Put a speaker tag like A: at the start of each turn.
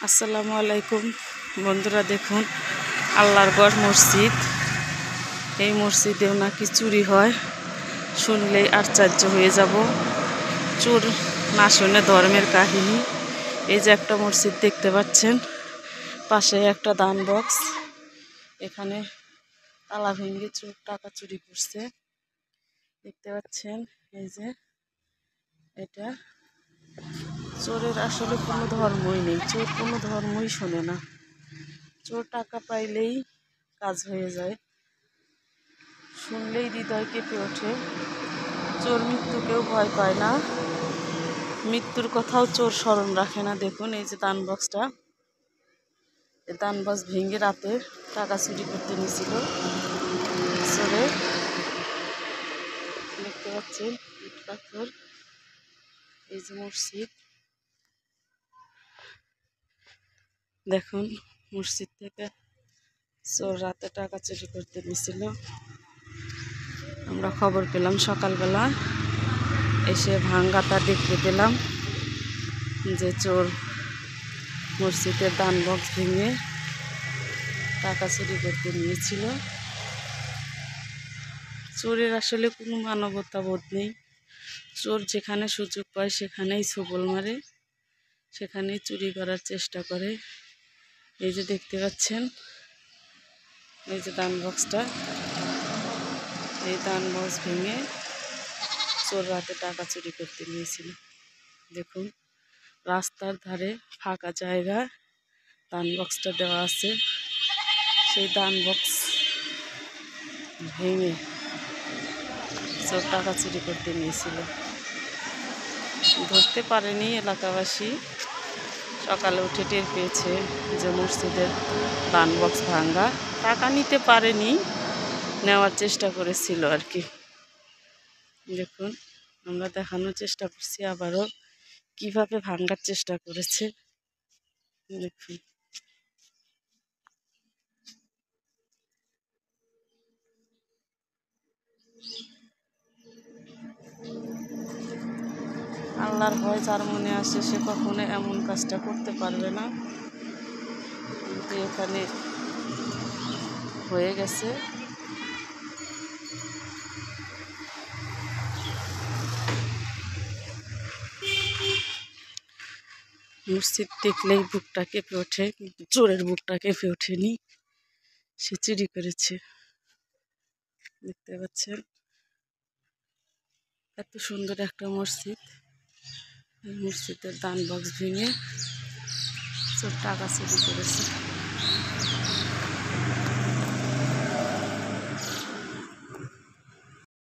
A: আসসালামু আলাইকুম বন্ধুরা, দেখুন আল্লাহর গড় মসজিদ। এই মসজিদেও নাকি চুরি হয়, শুনলেই আশ্চর্য হয়ে যাব। চোর না শুনে ধর্মের কাহিনী। এই যে একটা মসজিদ দেখতে পাচ্ছেন, পাশে একটা দান বক্স। এখানে তালা ভেঙে চোর টাকা চুরি করছে, দেখতে পাচ্ছেন। এই যে এটা চোরের আসলে কোনো ধর্মই নেই, চোর কোনো ধর্মই শোনে না। চোর টাকা পাইলেই কাজ হয়ে যায়, শুনলেই হৃদয় কেঁপে ওঠে। চোর মৃত্যুকেও ভয় পায় না, মৃত্যুর কথাও চোর স্মরণ রাখে না। দেখুন এই যে দান বক্সটা, এই দান বক্স ভেঙে রাতে টাকা চুরি করতে নিয়েছিল চোরে। দেখতে পাচ্ছেন ইট পাথর। এই যে মসজিদ, দেখুন মসজিদ থেকে চোর রাতে টাকা চুরি করতে নিয়েছিল। আমরা খবর পেলাম সকালবেলা, এসে ভাঙ্গাটা দেখতে পেলাম যে চোর মসজিদের দান বক্স ভেঙে টাকা চুরি করতে নিয়েছিল। চোরের আসলে কোনো মানবতা বোধ নেই। চোর যেখানে সুযোগ পায় সেখানেই ছোবল মারে, সেখানেই চুরি করার চেষ্টা করে। এই যে দেখতে পাচ্ছেন, এই যে দান বক্সটা, এই দান বক্স ভেঙে চোর রাতে টাকা চুরি করতে নিয়েছিল। দেখুন রাস্তার ধারে ফাঁকা জায়গা দান বক্সটা দেওয়া আছে, সেই দান বক্স ভেঙে চোর টাকা চুরি করতে নিয়েছিল। ধরতে পারেনি এলাকাবাসী, সকালে উঠে টের পেয়েছে যে মসজিদের দান বক্স ভাঙ্গা। টাকা নিতে পারেনি, নেওয়ার চেষ্টা করেছিল আর কি। দেখুন আমরা দেখানোর চেষ্টা করছি আবারও কিভাবে ভাঙ্গার চেষ্টা করেছে। দেখুন আল্লাহর ভয় যার মনে আসে সে কখনো এমন কাজটা করতে পারবে না, কিন্তু এখানে হয়ে গেছে। মসজিদ দেখলেই বুকটা কেঁপে ওঠে, কিন্তু চোরের বুকটা কেঁপে ওঠেনি, সে চুরি করেছে। দেখতে পাচ্ছেন এত সুন্দর একটা মসজিদ, এই মসজিদের দান বক্স ভেঙে চোর টাকা চুরি করেছে।